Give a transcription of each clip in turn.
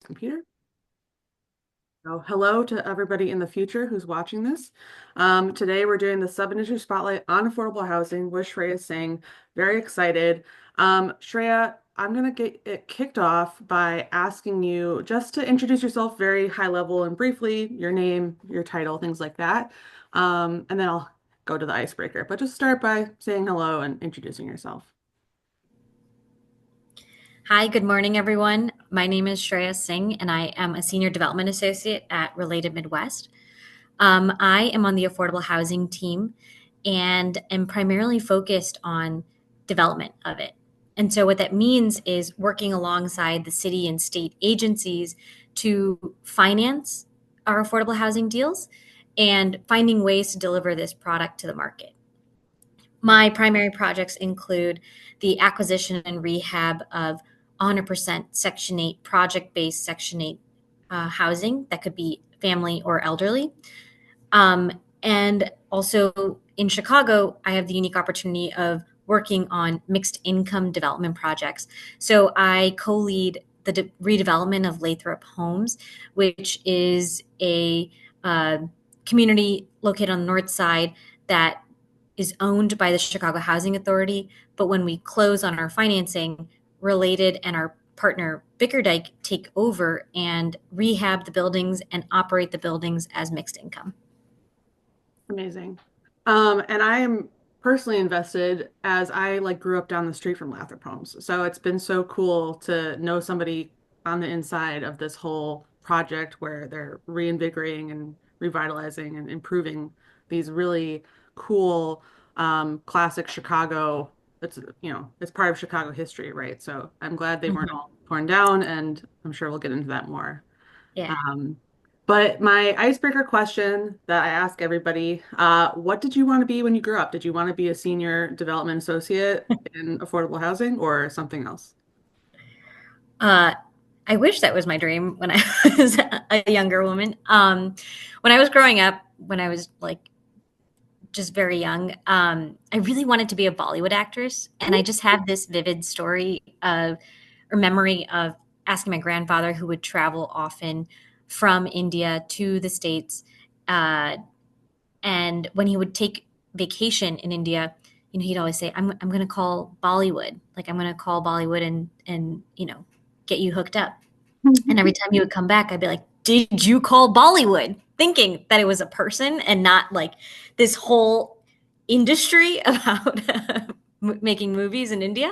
Computer. So hello to everybody in the future who's watching this. Today we're doing the sub-industry spotlight on affordable housing with Shreya Singh. Very excited. Shreya, I'm gonna get it kicked off by asking you just to introduce yourself very high level and briefly, your name, your title, things like that. And then I'll go to the icebreaker. But just start by saying hello and introducing yourself. Hi, good morning, everyone. My name is Shreya Singh, and I am a Senior Development Associate at Related Midwest. I am on the affordable housing team and am primarily focused on development of it. And so, what that means is working alongside the city and state agencies to finance our affordable housing deals and finding ways to deliver this product to the market. My primary projects include the acquisition and rehab of 100% Section 8 project-based Section 8 housing that could be family or elderly. And also in Chicago, I have the unique opportunity of working on mixed income development projects. So I co-lead the redevelopment of Lathrop Homes, which is a community located on the north side that is owned by the Chicago Housing Authority. But when we close on our financing, Related and our partner Bickerdike take over and rehab the buildings and operate the buildings as mixed income. Amazing. And I am personally invested as I like grew up down the street from Lathrop Homes. So it's been so cool to know somebody on the inside of this whole project where they're reinvigorating and revitalizing and improving these really cool classic Chicago. It's part of Chicago history, right? So I'm glad they weren't Mhm. all torn down, and I'm sure we'll get into that more. Yeah. Um, but my icebreaker question that I ask everybody, what did you want to be when you grew up? Did you want to be a senior development associate in affordable housing or something else? Uh, I wish that was my dream when I was a younger woman. When I was growing up, when I was like just very young, I really wanted to be a Bollywood actress. And I just have this vivid story of, or memory of asking my grandfather, who would travel often from India to the States. Uh, and when he would take vacation in India, he'd always say, I'm going to call Bollywood. Like, I'm going to call Bollywood and get you hooked up. And every time he would come back, I'd be like, did you call Bollywood? Thinking that it was a person and not like this whole industry about making movies in India.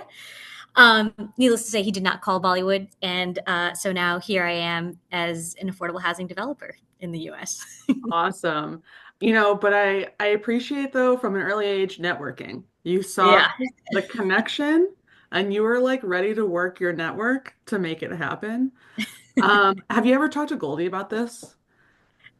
Needless to say, he did not call Bollywood. And so now here I am as an affordable housing developer in the US. Awesome. But I appreciate though from an early age networking. You saw Yeah, the connection and you were like ready to work your network to make it happen. Have you ever talked to Goldie about this?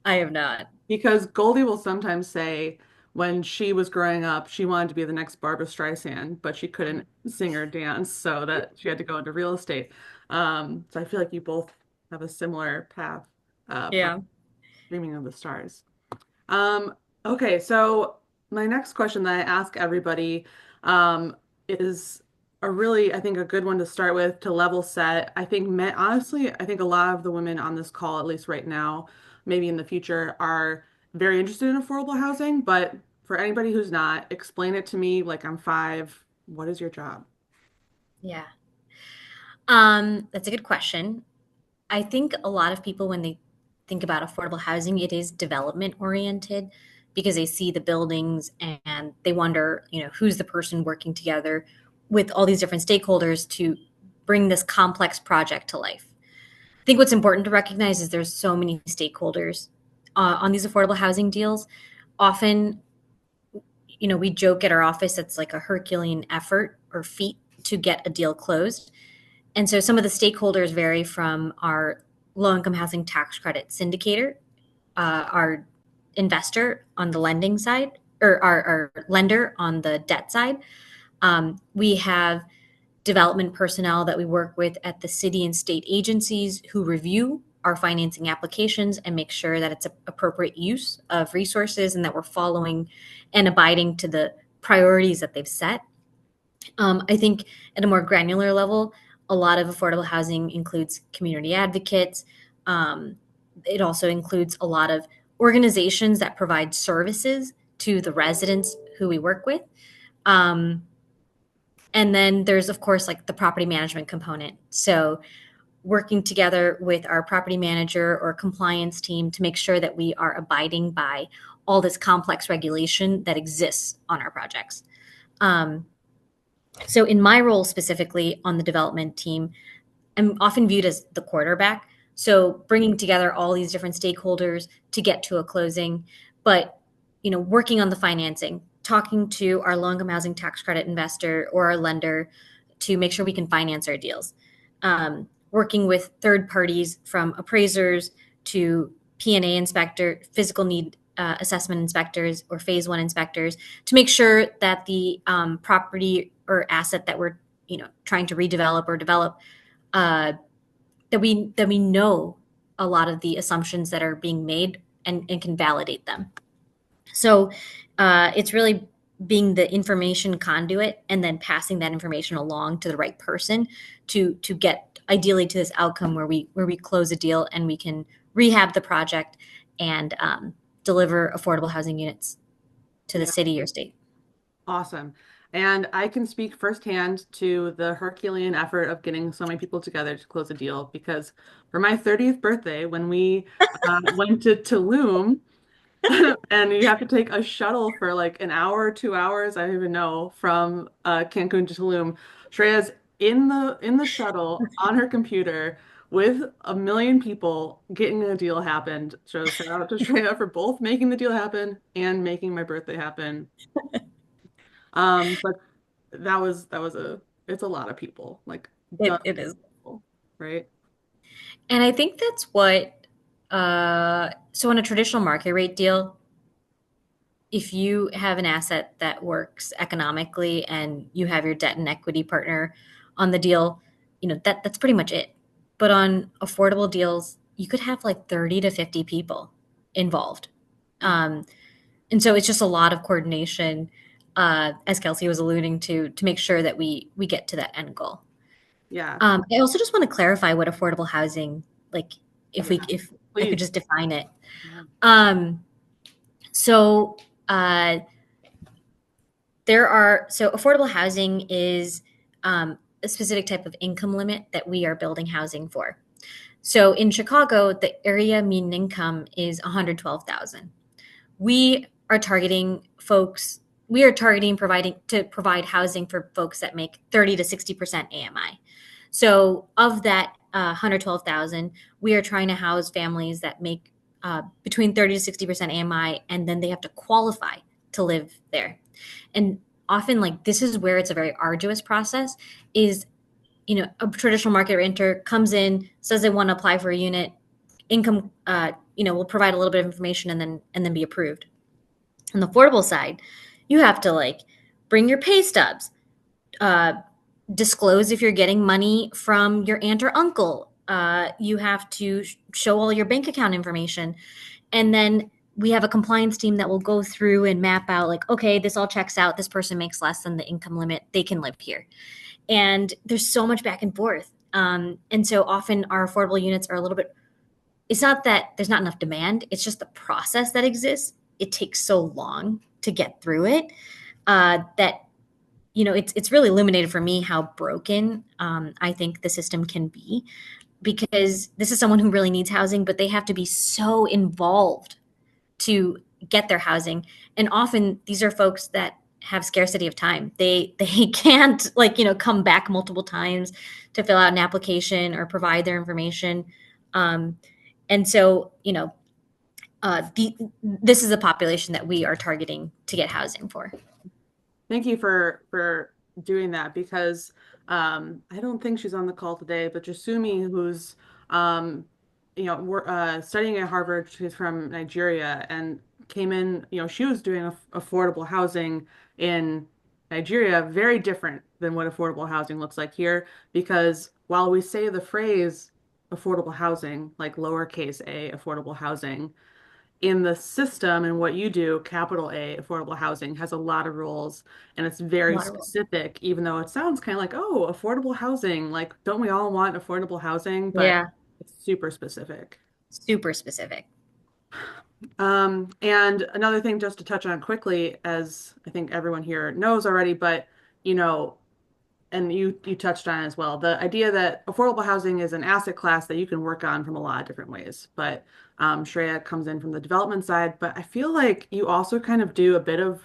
I have not. Because Goldie will sometimes say when she was growing up, she wanted to be the next Barbra Streisand, but she couldn't sing or dance, so that she had to go into real estate. So I feel like you both have a similar path from Yeah. dreaming of the stars. Um, okay, so my next question that I ask everybody is a really, I think, a good one to start with to level set. I think, honestly, I think a lot of the women on this call, at least right now, maybe in the future, are very interested in affordable housing. But for anybody who's not, explain it to me like I'm five. What is your job? Yeah. That's a good question. I think a lot of people, when they think about affordable housing, it is development oriented because they see the buildings and they wonder, who's the person working together with all these different stakeholders to bring this complex project to life. I think what's important to recognize is there's so many stakeholders on these affordable housing deals. Often, we joke at our office it's like a Herculean effort or feat to get a deal closed. And so some of the stakeholders vary from our low income housing tax credit syndicator, our investor on the lending side, or our lender on the debt side. We have development personnel that we work with at the city and state agencies who review our financing applications and make sure that it's appropriate use of resources and that we're following and abiding to the priorities that they've set. I think at a more granular level, A lot of affordable housing includes community advocates. Um, it also includes a lot of organizations that provide services to the residents who we work with. Um, and then there's, of course, like the property management component. So working together with our property manager or compliance team to make sure that we are abiding by all this complex regulation that exists on our projects. Um, so, in my role specifically on the development team, I'm often viewed as the quarterback. So, bringing together all these different stakeholders to get to a closing, but working on the financing, talking to our low-income housing tax credit investor or our lender to make sure we can finance our deals. Working with third parties from appraisers to P&A inspector, physical need assessment inspectors or phase one inspectors to make sure that the property or asset that we're trying to redevelop or develop, uh, that we know a lot of the assumptions that are being made and can validate them. So it's really being the information conduit and then passing that information along to the right person to get ideally to this outcome where we close a deal and we can rehab the project and deliver affordable housing units to the Yeah, city or state. awesome. And I can speak firsthand to the Herculean effort of getting so many people together to close a deal because for my 30th birthday, when we went to Tulum, and you have to take a shuttle for like an hour, 2 hours, I don't even know, from Cancun to Tulum. Shreya's in the shuttle on her computer with a million people getting a deal happened. So shout out to Shreya for both making the deal happen and making my birthday happen. But that was it's a lot of people, like It dozens is. of people, right? And I think that's what, so in a traditional market rate deal, if you have an asset that works economically and you have your debt and equity partner on the deal, that's pretty much it. But on affordable deals, you could have like 30 to 50 people involved. Um, and so it's just a lot of coordination, as Kelsey was alluding to make sure that we get to that end goal. Yeah. I also just want to clarify what affordable housing, like if Yeah. we if I could Please. just define it. Yeah. Um, so uh, so affordable housing is a specific type of income limit that we are building housing for. So in Chicago, the area mean income is 112,000. We are targeting folks. We are targeting provide housing for folks that make 30 to 60% AMI. So of that 112,000, we are trying to house families that make between 30 to 60% AMI, and then they have to qualify to live there. And often, like this is where it's a very arduous process. Is a traditional market renter comes in, says they want to apply for a unit, income, will provide a little bit of information and then be approved. On the affordable side, you have to like bring your pay stubs, uh, disclose if you're getting money from your aunt or uncle. You have to show all your bank account information. And then we have a compliance team that will go through and map out, like, okay, this all checks out. This person makes less than the income limit. They can live here. And there's so much back and forth. And so often our affordable units are a little bit, it's not that there's not enough demand, it's just the process that exists. It takes so long to get through it that it's really illuminated for me how broken I think the system can be, because this is someone who really needs housing, but they have to be so involved to get their housing. And often these are folks that have scarcity of time. They can't come back multiple times to fill out an application or provide their information. Um, and so this is a population that we are targeting to get housing for. Thank you for doing that because I don't think she's on the call today, but Jasumi, who's studying at Harvard, she's from Nigeria and came in, she was doing affordable housing in Nigeria, very different than what affordable housing looks like here, because while we say the phrase affordable housing, like lowercase a affordable housing, in the system and what you do, capital A, affordable housing has a lot of rules and it's very Water. specific, even though it sounds kind of like, oh, affordable housing. Like, don't we all want affordable housing? But Yeah, it's super specific. super specific. And another thing just to touch on quickly, as I think everyone here knows already, but you know, and you touched on it as well, the idea that affordable housing is an asset class that you can work on from a lot of different ways. But Shreya comes in from the development side, but I feel like you also kind of do a bit of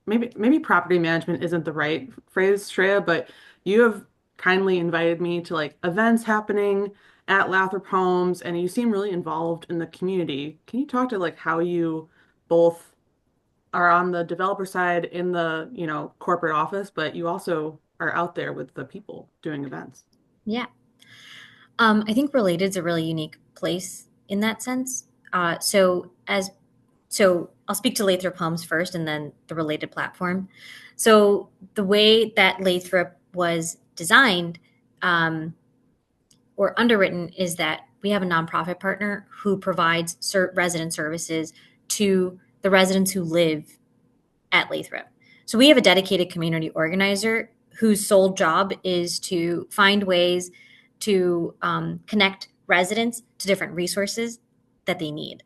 maybe property management isn't the right phrase, Shreya, but you have kindly invited me to like events happening at Lathrop Homes, and you seem really involved in the community. Can you talk to like how you both are on the developer side in the, corporate office, but you also are out there with the people doing events? Yeah. I think Related's a really unique place in that sense. So I'll speak to Lathrop Homes first and then the Related platform. So the way that Lathrop was designed or underwritten is that we have a nonprofit partner who provides resident services to the residents who live at Lathrop. So we have a dedicated community organizer whose sole job is to find ways to connect residents to different resources that they need.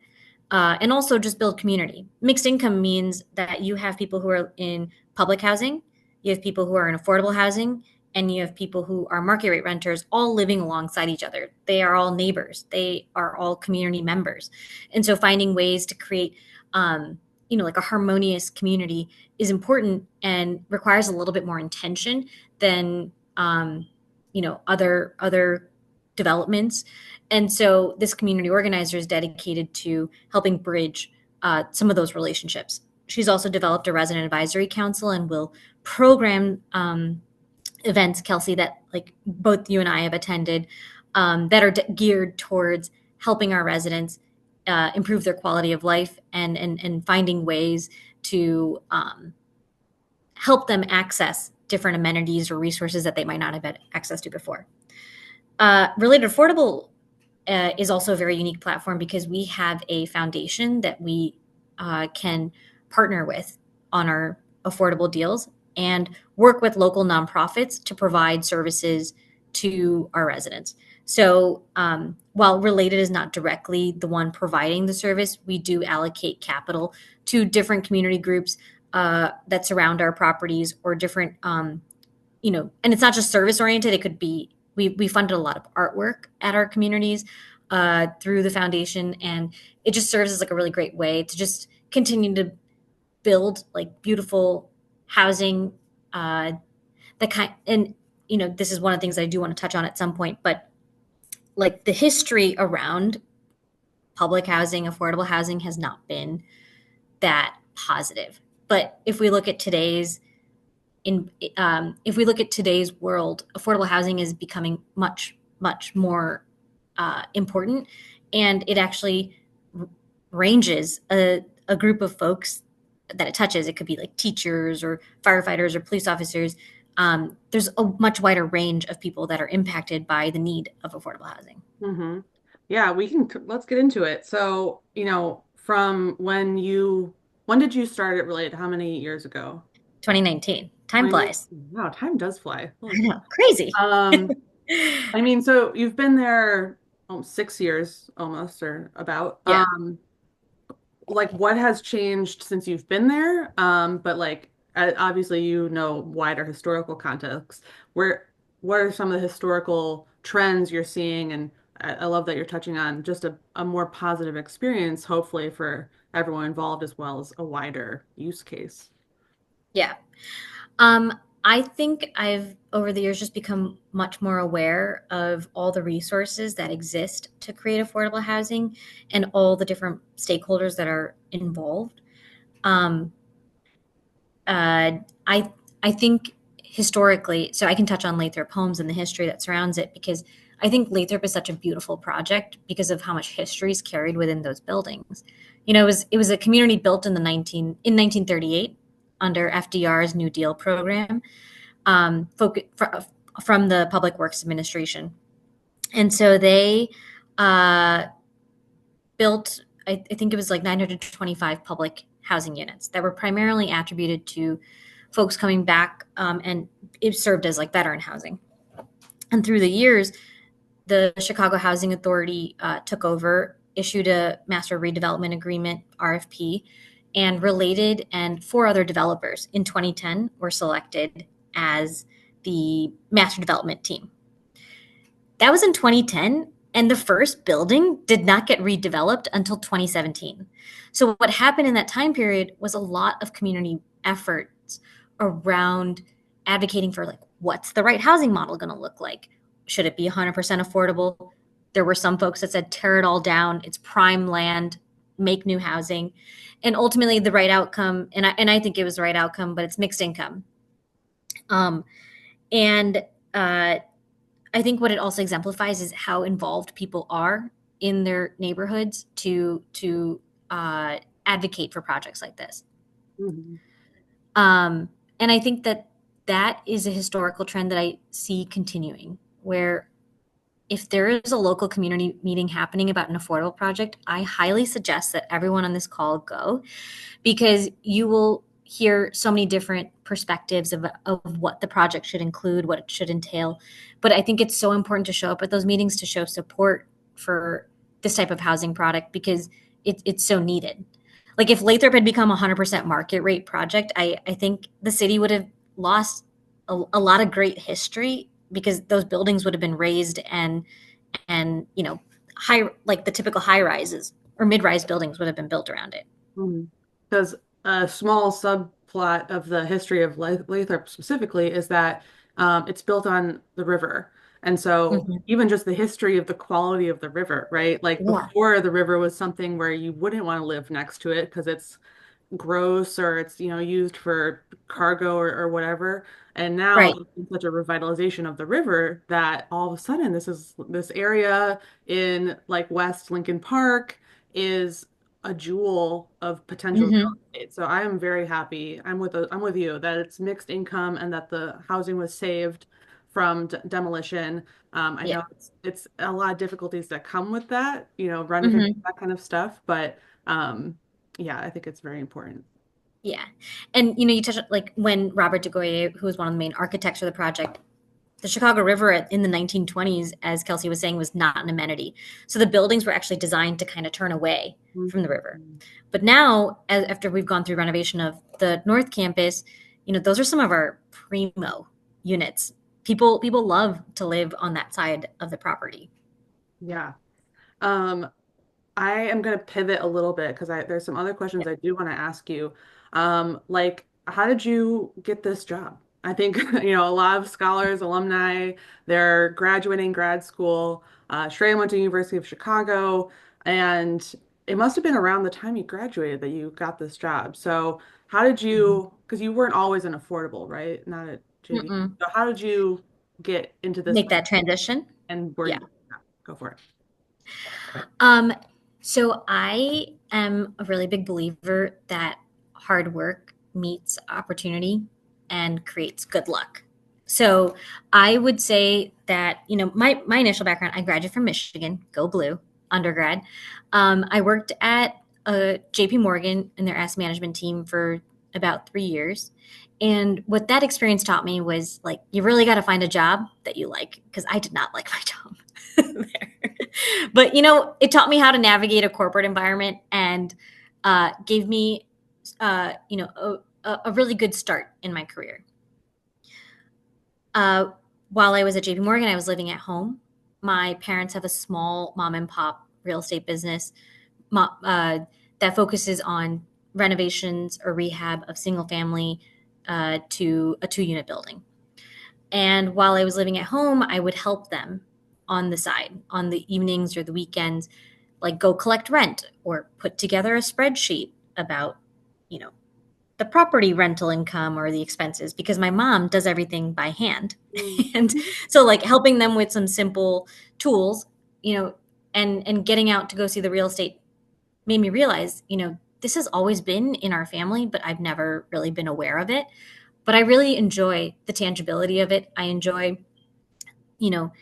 And also just build community. Mixed income means that you have people who are in public housing, you have people who are in affordable housing, and you have people who are market rate renters all living alongside each other. They are all neighbors, they are all community members. And so finding ways to create, like a harmonious community is important and requires a little bit more intention than, other developments. And so this community organizer is dedicated to helping bridge some of those relationships. She's also developed a resident advisory council and will program events, Kelsey, that like both you and I have attended that are geared towards helping our residents improve their quality of life and finding ways to help them access different amenities or resources that they might not have had access to before. Related Affordable is also a very unique platform because we have a foundation that we can partner with on our affordable deals and work with local nonprofits to provide services to our residents. So while Related is not directly the one providing the service, we do allocate capital to different community groups that surround our properties or different, and it's not just service oriented. It could be we funded a lot of artwork at our communities through the foundation, and it just serves as like a really great way to just continue to build like beautiful housing. That kind, and this is one of the things I do want to touch on at some point, but like the history around public housing, affordable housing has not been that positive. But if we look at today's world, affordable housing is becoming much, much more important, and it actually ranges a group of folks that it touches. It could be like teachers or firefighters or police officers. There's a much wider range of people that are impacted by the need of affordable housing. Hmm. Yeah, let's get into it. So, from when did you start it related? How many years ago? 2019, time 2019. flies. Wow, time does fly. I Holy cow. know, crazy. Um, I mean, so you've been there 6 years almost or about. Yeah. Like what has changed since you've been there? But like obviously wider historical context. Where what are some of the historical trends you're seeing? And I love that you're touching on just a more positive experience, hopefully for everyone involved as well as a wider use case. Yeah. Um, I think I've over the years just become much more aware of all the resources that exist to create affordable housing and all the different stakeholders that are involved. Um, uh, I I think historically, so I can touch on Lathrop Homes and the history that surrounds it because I think Lathrop is such a beautiful project because of how much history is carried within those buildings. It was a community built in 1938 under FDR's New Deal program, from the Public Works Administration, and so they uh, built I think it was like 925 public housing units that were primarily attributed to folks coming back, and it served as like veteran housing. And through the years, the Chicago Housing Authority took over, issued a master redevelopment agreement, RFP, and Related and four other developers in 2010 were selected as the master development team. That was in 2010, and the first building did not get redeveloped until 2017. So, what happened in that time period was a lot of community efforts around advocating for, like, what's the right housing model going to look like? Should it be 100% affordable? There were some folks that said tear it all down, it's prime land, make new housing. And ultimately, the right outcome, and I think it was the right outcome, but it's mixed income. Um, and I think what it also exemplifies is how involved people are in their neighborhoods to advocate for projects like this. Mhm. Um, and I think that that is a historical trend that I see continuing, where if there is a local community meeting happening about an affordable project, I highly suggest that everyone on this call go, because you will hear so many different perspectives of what the project should include, what it should entail. But I think it's so important to show up at those meetings to show support for this type of housing product, because it's so needed. Like if Lathrop had become a 100% market rate project, I think the city would have lost a lot of great history, because those buildings would have been raised and high, like the typical high rises or mid rise buildings would have been built around it. Because a small subplot of the history of Lathrop specifically is that it's built on the river. And so Mhm. even just the history of the quality of the river, right? Like Yeah. before the river was something where you wouldn't want to live next to it because it's gross or it's used for cargo or whatever. And now Right. there's been such a revitalization of the river that all of a sudden this area in like West Lincoln Park is a jewel of potential real Hmm. estate. So I am very happy. I'm with you that it's mixed income and that the housing was saved from demolition. I Yeah. know it's a lot of difficulties that come with that, renovating Hmm. that kind of stuff, but yeah, I think it's very important. Yeah. And you touched like when Robert de Goyer, who was one of the main architects for the project, the Chicago River in the 1920s, as Kelsey was saying, was not an amenity. So the buildings were actually designed to kind of turn away from the river. Mhm. But now, after we've gone through renovation of the North Campus, those are some of our primo units. People love to live on that side of the property. Yeah. Um, I am going to pivot a little bit because there's some other questions I do want to ask you. Like, how did you get this job? I think, a lot of scholars, alumni, they're graduating grad school. Shreya went to University of Chicago, and it must have been around the time you graduated that you got this job. So how did Mhm. you, because you weren't always in affordable, right? Not at JV. Mm-mm. So how did you get into this Make place that transition. and where Yeah. you go for it? Um, so I am a really big believer that hard work meets opportunity and creates good luck. So I would say that, my initial background, I graduated from Michigan, go blue, undergrad. I worked at JP Morgan in their asset management team for about 3 years. And what that experience taught me was, like, you really got to find a job that you like, because I did not like my job there. But it taught me how to navigate a corporate environment, and gave me a really good start in my career. uh, while I was at JP Morgan, I was living at home. My parents have a small mom and pop real estate business, that focuses on renovations or rehab of single family to a 2 unit building. And while I was living at home, I would help them on the side, on the evenings or the weekends, like go collect rent or put together a spreadsheet about, you know, the property rental income or the expenses, because my mom does everything by hand. Mm. And so, like, helping them with some simple tools, you know, and getting out to go see the real estate made me realize, this has always been in our family, but I've never really been aware of it. But I really enjoy the tangibility of it. I enjoy, you know,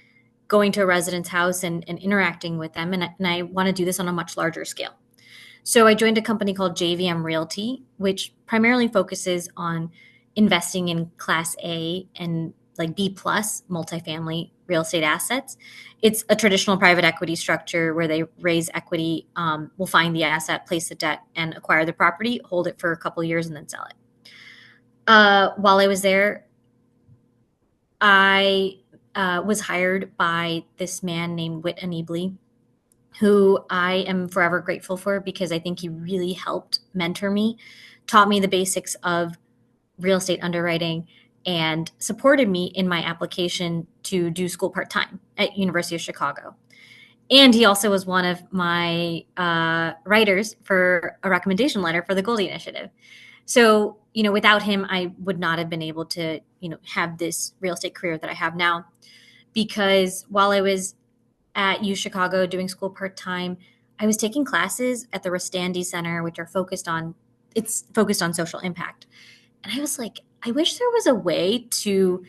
going to a resident's house and interacting with them. And I want to do this on a much larger scale. So I joined a company called JVM Realty, which primarily focuses on investing in Class A and like B plus multifamily real estate assets. It's a traditional private equity structure where they raise equity, will find the asset, place the debt, and acquire the property, hold it for a couple of years, and then sell it. While I was there, I was hired by this man named Whit Anibli, who I am forever grateful for because I think he really helped mentor me, taught me the basics of real estate underwriting, and supported me in my application to do school part-time at University of Chicago. And he also was one of my writers for a recommendation letter for the Goldie Initiative. So, without him, I would not have been able to, have this real estate career that I have now. Because while I was at U Chicago doing school part time, I was taking classes at the Rustandi Center, which are focused on social impact. And I was like, I wish there was a way to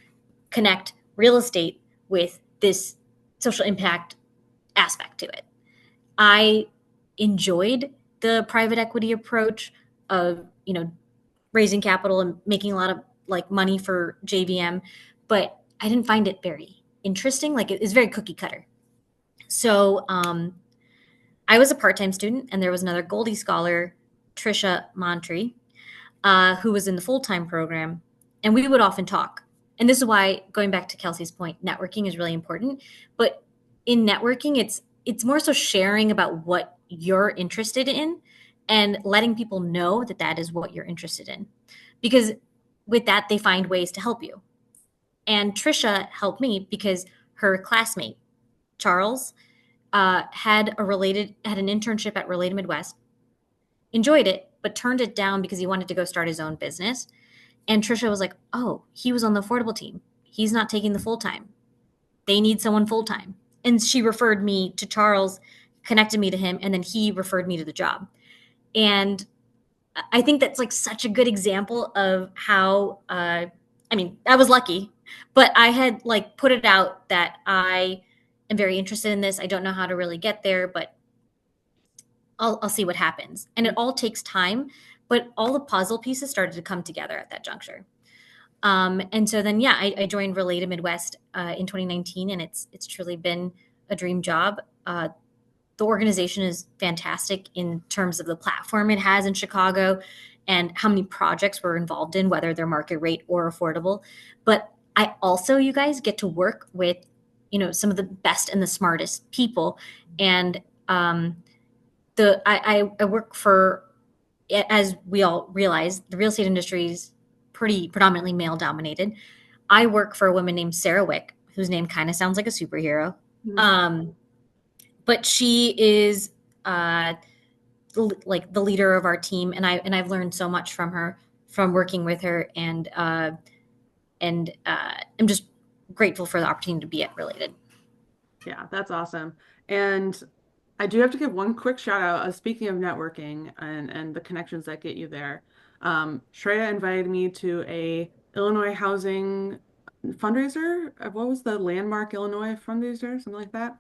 connect real estate with this social impact aspect to it. I enjoyed the private equity approach of, raising capital and making a lot of like money for JVM, but I didn't find it very interesting. Like it was very cookie cutter. So I was a part-time student, and there was another Goldie scholar, Trisha Montry, who was in the full-time program, and we would often talk. And this is why, going back to Kelsey's point, networking is really important. But in networking, it's more so sharing about what you're interested in and letting people know that that is what you're interested in. Because with that, they find ways to help you. And Trisha helped me because her classmate, Charles, had an internship at Related Midwest, enjoyed it, but turned it down because he wanted to go start his own business. And Trisha was like, "Oh, he was on the affordable team. He's not taking the full time. They need someone full time." And she referred me to Charles, connected me to him, and then he referred me to the job. And I think that's like such a good example of how, I was lucky, but I had like put it out that I am very interested in this. I don't know how to really get there, but I'll see what happens. And it all takes time, but all the puzzle pieces started to come together at that juncture. And so then, yeah, I joined Related Midwest in 2019, and it's truly been a dream job. The organization is fantastic in terms of the platform it has in Chicago and how many projects we're involved in, whether they're market rate or affordable. But I also, you guys, get to work with, some of the best and the smartest people. And I work for, as we all realize, the real estate industry is pretty predominantly male dominated. I work for a woman named Sarah Wick, whose name kind of sounds like a superhero. Mhm. But she is like the leader of our team, and I've learned so much from her, from working with her, and I'm just grateful for the opportunity to be at Related. Yeah, that's awesome. And I do have to give one quick shout out. Speaking of networking and the connections that get you there, Shreya invited me to a Illinois housing fundraiser. What was the Landmark Illinois fundraiser, something like that,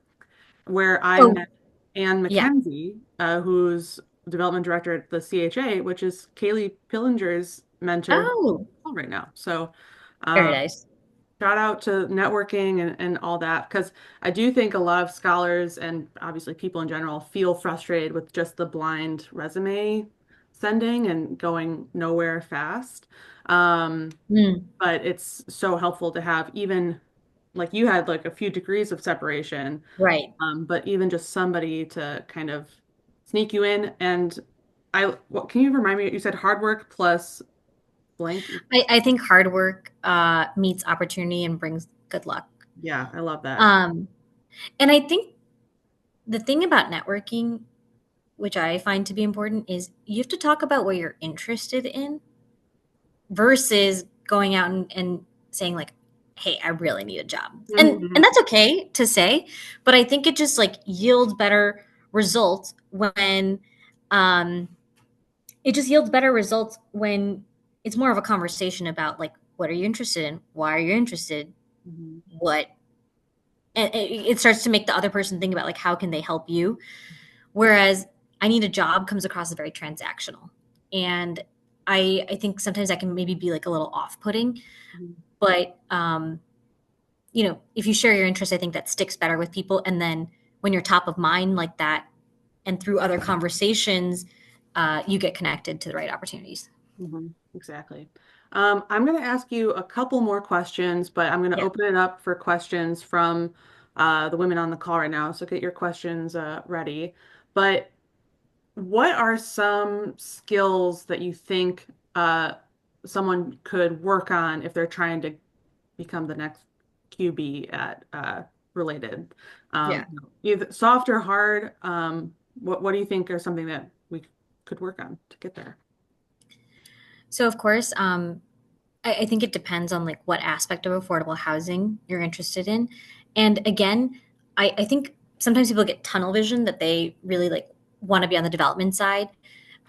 where I Oh, met Ann yeah. McKenzie, who's development director at the CHA, which is Kaylee Pillinger's mentor Oh, right now. So, very um, nice. shout out to networking and all that, because I do think a lot of scholars and obviously people in general feel frustrated with just the blind resume sending and going nowhere fast. Um, Mm, but it's so helpful to have, even like you had like a few degrees of separation, right. but even just somebody to kind of sneak you in. And what can you remind me? You said hard work plus blank. I think hard work meets opportunity and brings good luck. Yeah, I love that. Um, and I think the thing about networking, which I find to be important, is you have to talk about what you're interested in versus going out and saying like, "Hey, I really need a job," and Mhm. that's okay to say, but I think it just like yields better results when um, it's more of a conversation about like, what are you interested in, why are you interested, Mhm. what, and it starts to make the other person think about like how can they help you. Whereas I need a job comes across as very transactional. And I think sometimes that can maybe be like a little off-putting, Mhm. but if you share your interest, I think that sticks better with people. And then when you're top of mind like that, and through other conversations, you get connected to the right opportunities. Exactly. I'm going to ask you a couple more questions, but I'm going to Yeah. open it up for questions from the women on the call right now. So get your questions ready. But what are some skills that you think someone could work on if they're trying to become the next QB at Related? Yeah. Either soft or hard. What do you think are something that we could work on to get there? So of course, I think it depends on like what aspect of affordable housing you're interested in. And again, I think sometimes people get tunnel vision that they really like want to be on the development side.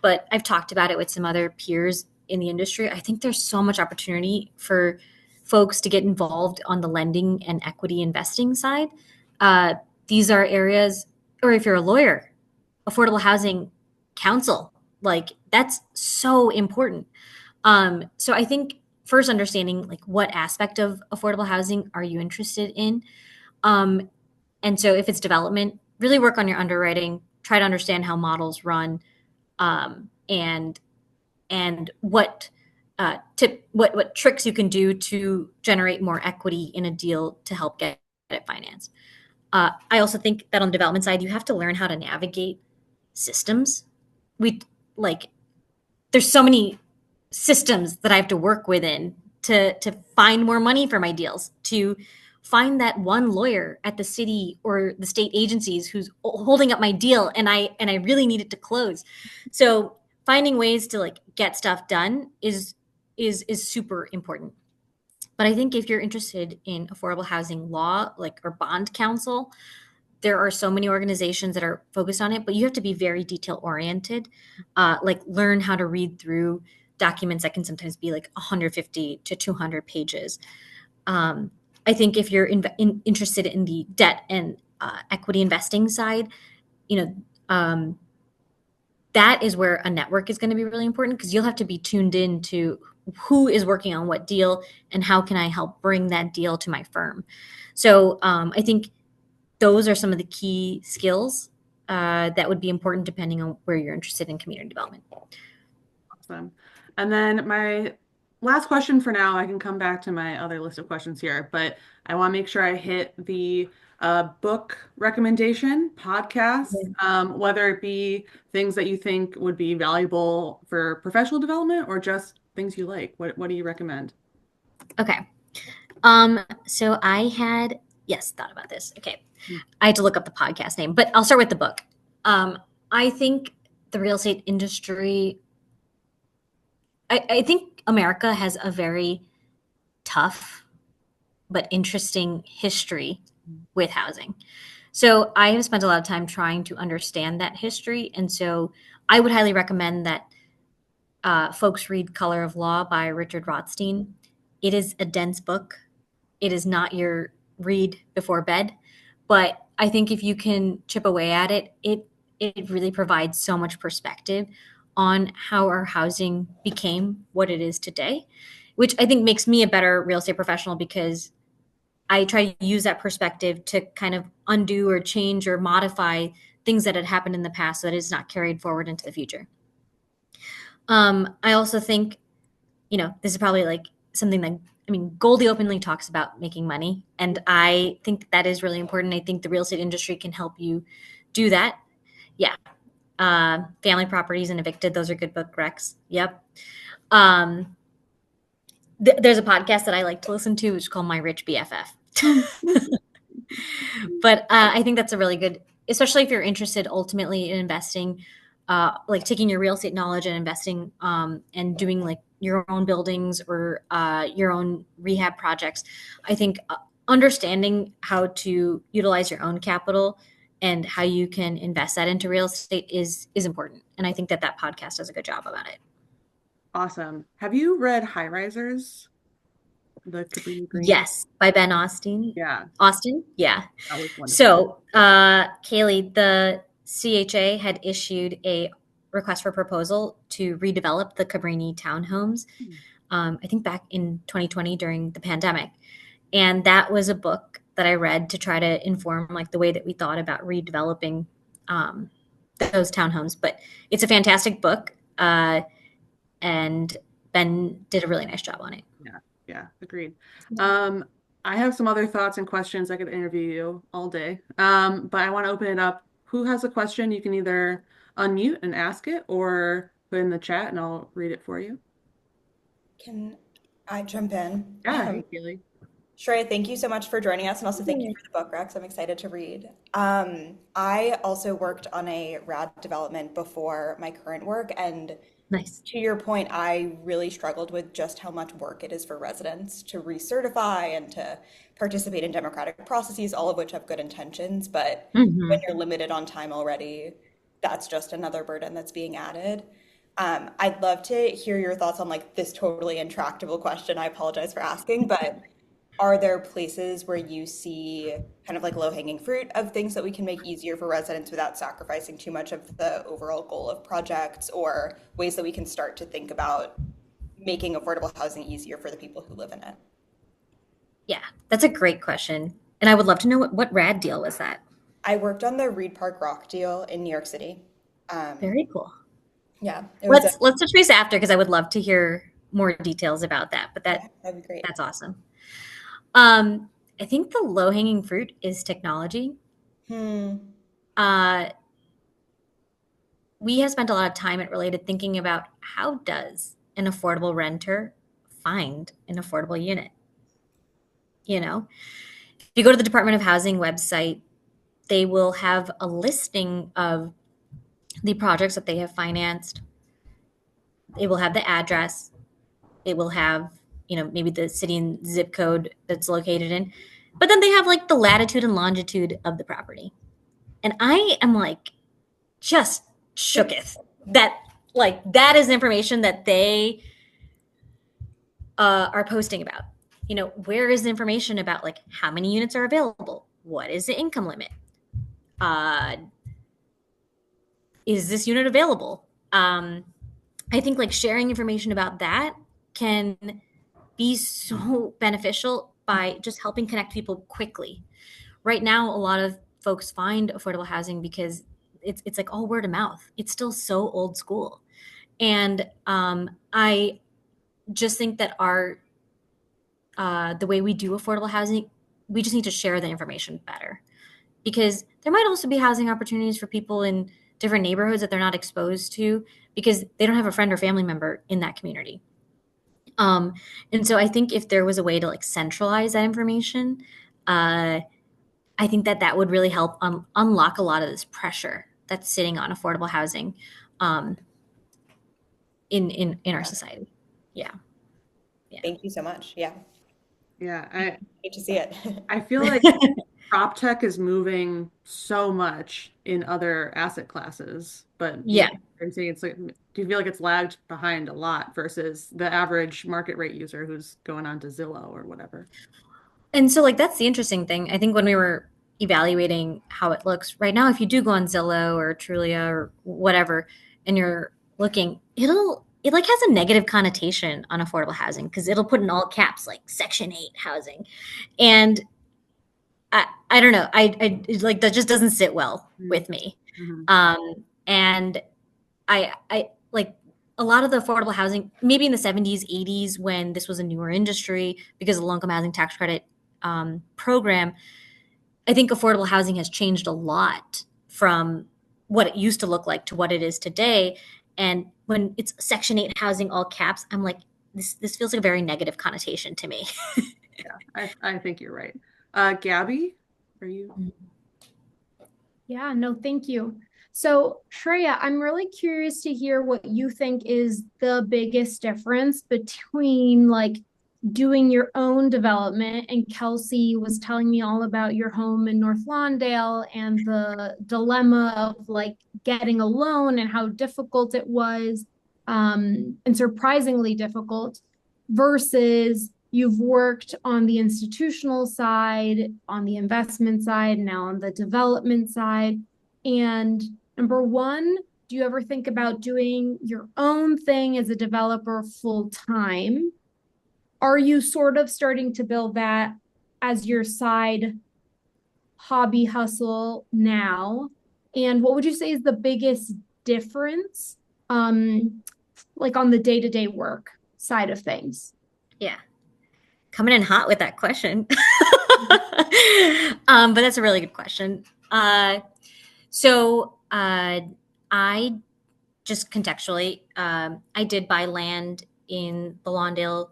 But I've talked about it with some other peers in the industry. I think there's so much opportunity for folks to get involved on the lending and equity investing side. Uh, these are areas, or if you're a lawyer, affordable housing counsel, like that's so important. So I think first understanding like what aspect of affordable housing are you interested in, um, and so if it's development, really work on your underwriting, try to understand how models run, and what tricks you can do to generate more equity in a deal to help get it financed. I also think that on the development side, you have to learn how to navigate systems. We like there's so many systems that I have to work within to find more money for my deals, to find that one lawyer at the city or the state agencies who's holding up my deal and I really need it to close. So finding ways to like get stuff done is super important. But I think if you're interested in affordable housing law, like or bond counsel, there are so many organizations that are focused on it, but you have to be very detail oriented. Like learn how to read through documents that can sometimes be like 150 to 200 pages. Um, I think if you're interested in the debt and equity investing side, you know, um, that is where a network is going to be really important because you'll have to be tuned in to who is working on what deal and how can I help bring that deal to my firm. So I think those are some of the key skills that would be important depending on where you're interested in community development. Awesome. And then my last question for now, I can come back to my other list of questions here, but I want to make sure I hit the book recommendation podcast, Yeah. whether it be things that you think would be valuable for professional development or just things you like. What do you recommend? Okay. So I had, yes, thought about this. Okay. I had to look up the podcast name, but I'll start with the book. Um, I think the real estate industry, I think America has a very tough but interesting history with housing. So I have spent a lot of time trying to understand that history. And so I would highly recommend that folks read Color of Law by Richard Rothstein. It is a dense book. It is not your read before bed, but I think if you can chip away at it, it really provides so much perspective on how our housing became what it is today, which I think makes me a better real estate professional because I try to use that perspective to kind of undo or change or modify things that had happened in the past so that it's not carried forward into the future. I also think, this is probably like something that, I mean, Goldie openly talks about making money. And I think that is really important. I think the real estate industry can help you do that. Yeah. Family Properties and Evicted, those are good book recs. Yep. Um, there's a podcast that I like to listen to, which is called My Rich BFF. But I think that's a really good, especially if you're interested ultimately in investing, like taking your real estate knowledge and investing and doing like your own buildings or your own rehab projects. I think understanding how to utilize your own capital and how you can invest that into real estate is important. And I think that podcast does a good job about it. Awesome. Have you read High Risers, the Cabrini Green? Yes, by Ben Austin. Yeah, Austin, yeah. that was wonderful. So, Kaylee, the CHA had issued a request for proposal to redevelop the Cabrini townhomes, I think back in 2020 during the pandemic. And that was a book that I read to try to inform like the way that we thought about redeveloping um, those townhomes. But it's a fantastic book, and Ben did a really nice job on it. Yeah, yeah, agreed. Yeah. Um, I have some other thoughts and questions. I could interview you all day. But I want to open it up. Who has a question? You can either unmute and ask it or put in the chat and I'll read it for you. Can I jump in? Yeah, hey, Keely. Shreya, thank you so much for joining us, and also thank you for the book, Rex. I'm excited to read. I also worked on a RAD development before my current work, and Nice. to your point, I really struggled with just how much work it is for residents to recertify and to participate in democratic processes, all of which have good intentions. But when Hmm. you're limited on time already, that's just another burden that's being added. I'd love to hear your thoughts on like this totally intractable question. I apologize for asking, but are there places where you see kind of like low-hanging fruit of things that we can make easier for residents without sacrificing too much of the overall goal of projects, or ways that we can start to think about making affordable housing easier for the people who live in it? Yeah, that's a great question. And I would love to know what rad deal was that? I worked on the Reed Park Rock deal in New York City. Um, Very cool. yeah, it was a, Let's touch base after because I would love to hear more details about that. But yeah, that'd be great. that's awesome. Um, I think the low hanging fruit is technology. Hmm. Uh, we have spent a lot of time at Related thinking about how does an affordable renter find an affordable unit? You know, if you go to the Department of Housing website, they will have a listing of the projects that they have financed. It will have the address. It will have, maybe the city and zip code that's located in. But then they have like the latitude and longitude of the property. And I am like just shooketh that like that is information that they are posting about. Where is the information about like how many units are available? What is the income limit? Uh, is this unit available? I think like sharing information about that can be so beneficial by just helping connect people quickly. Right now, a lot of folks find affordable housing because it's like all word of mouth. It's still so old school, and I just think that our the way we do affordable housing, we just need to share the information better because there might also be housing opportunities for people in different neighborhoods that they're not exposed to because they don't have a friend or family member in that community. Um, and so I think if there was a way to like centralize that information, uh, I think that that would really help unlock a lot of this pressure that's sitting on affordable housing um, in our Yeah. society. Yeah, yeah, Thank you so much. Yeah, Yeah, I great to see it. I feel like prop tech is moving so much in other asset classes, but yeah. I'm saying it's like, do you feel like it's lagged behind a lot versus the average market rate user who's going on to Zillow or whatever? And so like that's the interesting thing. I think when we were evaluating how it looks right now, if you do go on Zillow or Trulia or whatever, and you're looking, it like has a negative connotation on affordable housing because it'll put in all caps like Section 8 housing. And I don't know. Like that just doesn't sit well with me. Mm-hmm. And I like a lot of the affordable housing, maybe in the 70s, 80s, when this was a newer industry because of the low income housing tax credit program, I think affordable housing has changed a lot from what it used to look like to what it is today. And when it's Section 8 housing, all caps, I'm like, this feels like a very negative connotation to me. Yeah, I think you're right. Gabby, are you? Yeah, no, thank you. So, Shreya, I'm really curious to hear what you think is the biggest difference between like doing your own development. And Kelsey was telling me all about your home in North Lawndale and the dilemma of like getting a loan and how difficult it was, and surprisingly difficult, versus you've worked on the institutional side, on the investment side, now on the development side. And Number one, do you ever think about doing your own thing as a developer full time? Are you sort of starting to build that as your side hobby hustle now? And what would you say is the biggest difference, like on the day-to-day work side of things? Yeah. Coming in hot with that question. But that's a really good question. So I just contextually, I did buy land in the Lawndale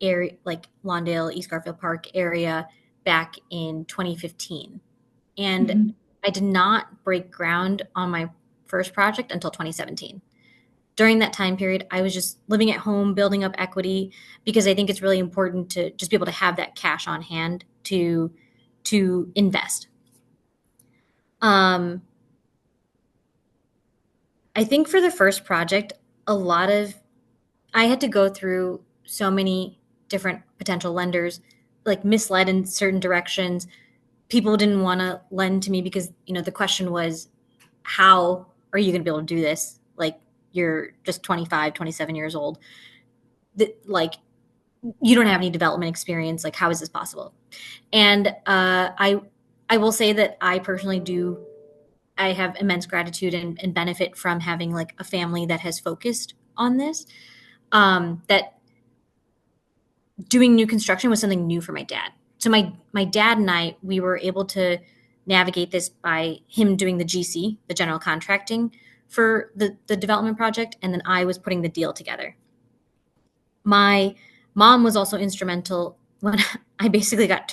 area, like Lawndale, East Garfield Park area back in 2015. And Mhm. I did not break ground on my first project until 2017. During that time period, I was just living at home, building up equity because I think it's really important to just be able to have that cash on hand to invest. Um, I think for the first project, a lot of I had to go through so many different potential lenders, like misled in certain directions. People didn't want to lend to me because, the question was, how are you going to be able to do this? Like, you're just 25, 27 years old. Like, you don't have any development experience. Like, how is this possible? And I will say that I personally do. I have immense gratitude and benefit from having like a family that has focused on this. That doing new construction was something new for my dad. So my dad and we were able to navigate this by him doing the GC, the general contracting for the development project, and then I was putting the deal together. My mom was also instrumental when I got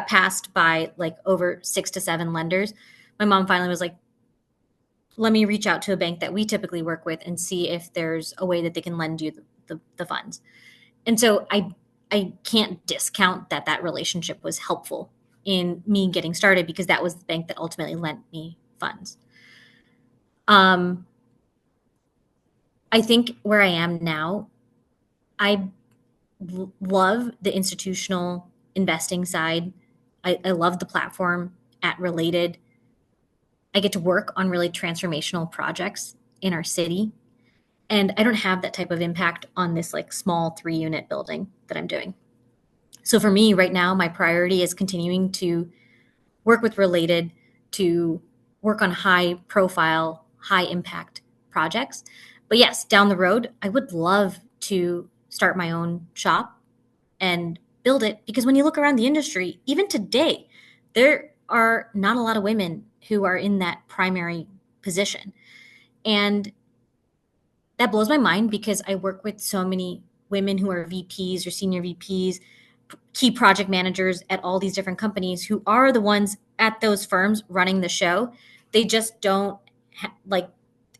passed by like over 6 to 7 lenders. My mom finally was like, let me reach out to a bank that we typically work with and see if there's a way that they can lend you the funds. And so I can't discount that relationship was helpful in me getting started because that was the bank that ultimately lent me funds. Um, I think where I am now, I love the institutional investing side. I love the platform at Related. I get to work on really transformational projects in our city. And I don't have that type of impact on this like small 3 unit building that I'm doing. So for me right now, my priority is continuing to work with Related to work on high profile, high impact projects. But yes, down the road, I would love to start my own shop and build it because when you look around the industry, even today, there are not a lot of women who are in that primary position. And that blows my mind because I work with so many women who are VPs or senior VPs, key project managers at all these different companies who are the ones at those firms running the show. They just don't like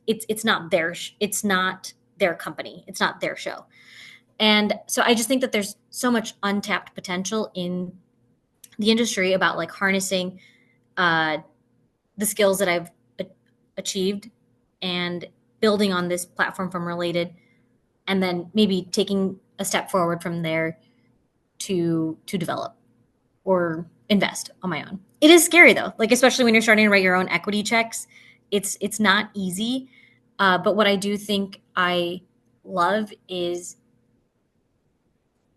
it's not it's not their company. It's not their show. And so I just think that there's so much untapped potential in the industry about like harnessing uh, the skills that I've achieved and building on this platform from Related and then maybe taking a step forward from there to develop or invest on my own. It is scary though, like especially when you're starting to write your own equity checks. It's not easy, but what I do think I love is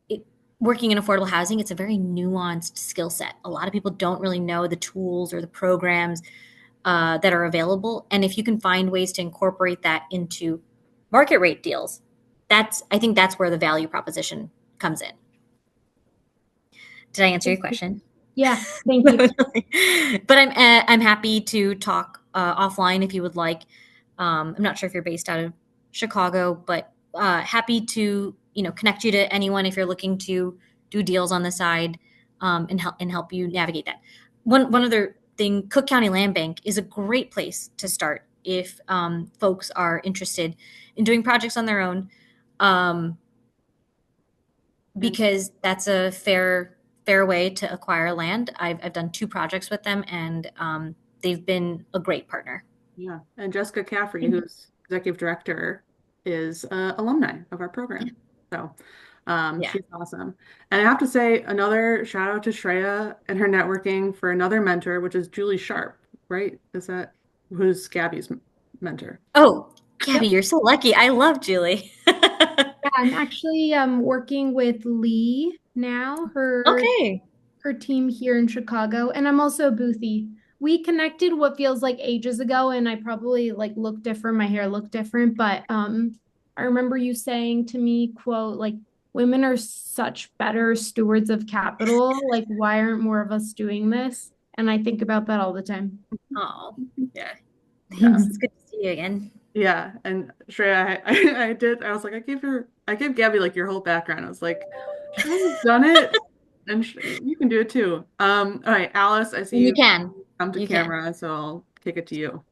it, working in affordable housing. It's a very nuanced skill set. A lot of people don't really know the tools or the programs that are available, and if you can find ways to incorporate that into market rate deals, I think that's where the value proposition comes in. Did I answer your question? Yeah, thank you. But I'm happy to talk offline if you would like. I'm not sure if you're based out of Chicago, but happy to connect you to anyone if you're looking to do deals on the side and help you navigate that. One other thing, Cook County Land Bank is a great place to start if folks are interested in doing projects on their own. Um, because that's a fair way to acquire land. I've done 2 projects with them, and they've been a great partner. Yeah. And Jessica Caffrey, who's executive director, is alumni of our program. So Yeah. she's awesome. And I have to say, another shout out to Shreya and her networking for another mentor, which is Julie Sharp, right? Is that who's Gabby's mentor. Oh, Yep. Gabby, you're so lucky. I love Julie. Yeah, I'm actually working with Lee now, Okay. her team here in Chicago, and I'm also Boothie. We connected what feels like ages ago, and I probably like look different, my hair looked different, but I remember you saying to me, quote, like women are such better stewards of capital. Like, why aren't more of us doing this? And I think about that all the time. Oh, yeah. Yeah. Thanks. It's good to see you again. Yeah. And Shreya, I was like, I gave Gabby like your whole background. I was like, Shreya's done it and you can do it too. All right, Alice, I see And you you can. come to You can. camera, so I'll kick it to you.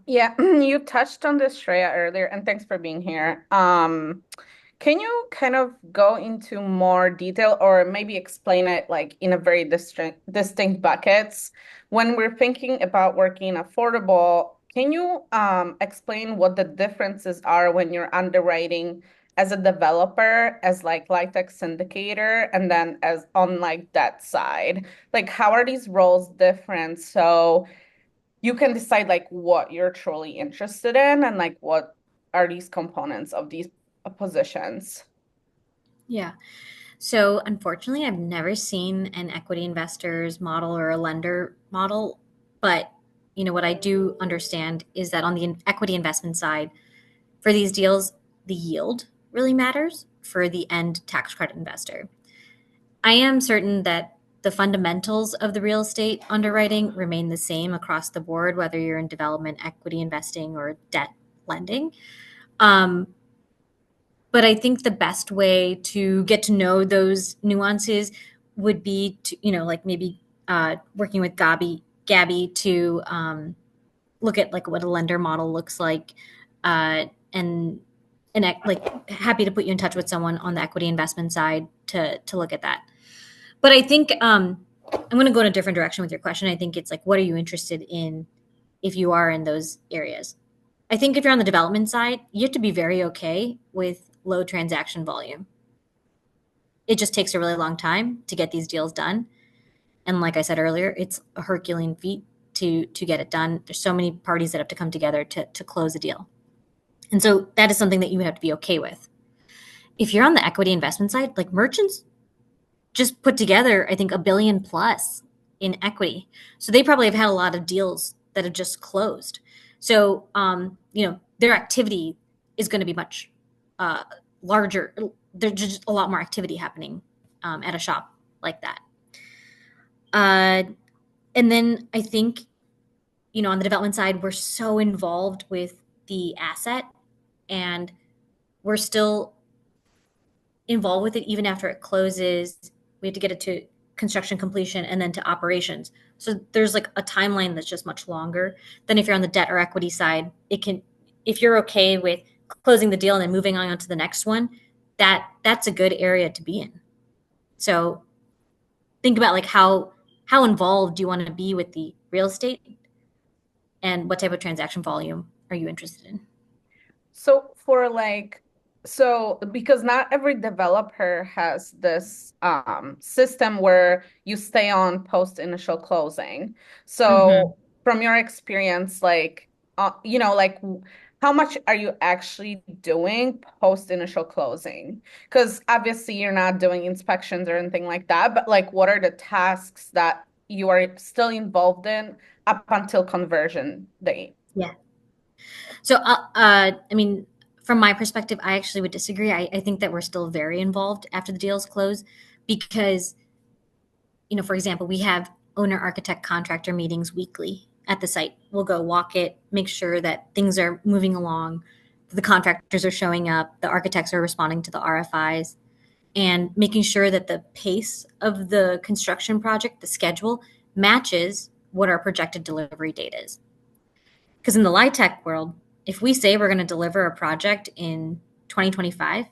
Yeah, you touched on this, Shreya, earlier, and thanks for being here. Can you kind of go into more detail or maybe explain it like in a very distinct buckets? When we're thinking about working affordable, can you explain what the differences are when you're underwriting as a developer, as like LIHTC syndicator, and then as on like that side? Like how are these roles different? So you can decide like what you're truly interested in and like what are these components of these positions. Yeah. So unfortunately, I've never seen an equity investor's model or a lender model, but what I do understand is that on the equity investment side, for these deals, the yield really matters for the end tax credit investor. I am certain that the fundamentals of the real estate underwriting remain the same across the board, whether you're in development, equity investing, or debt lending. Um, but I think the best way to get to know those nuances would be to, like maybe working with Gabby to look at like what a lender model looks like, and like happy to put you in touch with someone on the equity investment side to look at that. But I think I'm going to go in a different direction with your question. I think it's like, what are you interested in if you are in those areas? I think if you're on the development side, you have to be very okay with low transaction volume. It just takes a really long time to get these deals done. And like I said earlier, it's a Herculean feat to get it done. There's so many parties that have to come together to close a deal. And so that is something that you have to be okay with. If you're on the equity investment side, like merchants just put together, I think, $1 billion plus in equity. So they probably have had a lot of deals that have just closed. So, their activity is going to be much larger. There's just a lot more activity happening at a shop like that. And then I think, on the development side, we're so involved with the asset and we're still involved with it even after it closes. We have to get it to construction completion and then to operations. So there's like a timeline that's just much longer than if you're on the debt or equity side. If you're okay with closing the deal and then moving on to the next one, that's a good area to be in. So think about like how involved do you want to be with the real estate and what type of transaction volume are you interested in? So because not every developer has this system where you stay on post initial closing. Mm-hmm. So from your experience, like how much are you actually doing post initial closing? Because obviously you're not doing inspections or anything like that, but like what are the tasks that you are still involved in up until conversion date? Yeah. So, from my perspective, I actually would disagree. I think that we're still very involved after the deals close because, for example, we have owner, architect, contractor meetings weekly at the site. We'll go walk it, make sure that things are moving along, the contractors are showing up, the architects are responding to the RFIs, and making sure that the pace of the construction project, the schedule, matches what our projected delivery date is. Because in the LIHTC world, if we say we're going to deliver a project in 2025,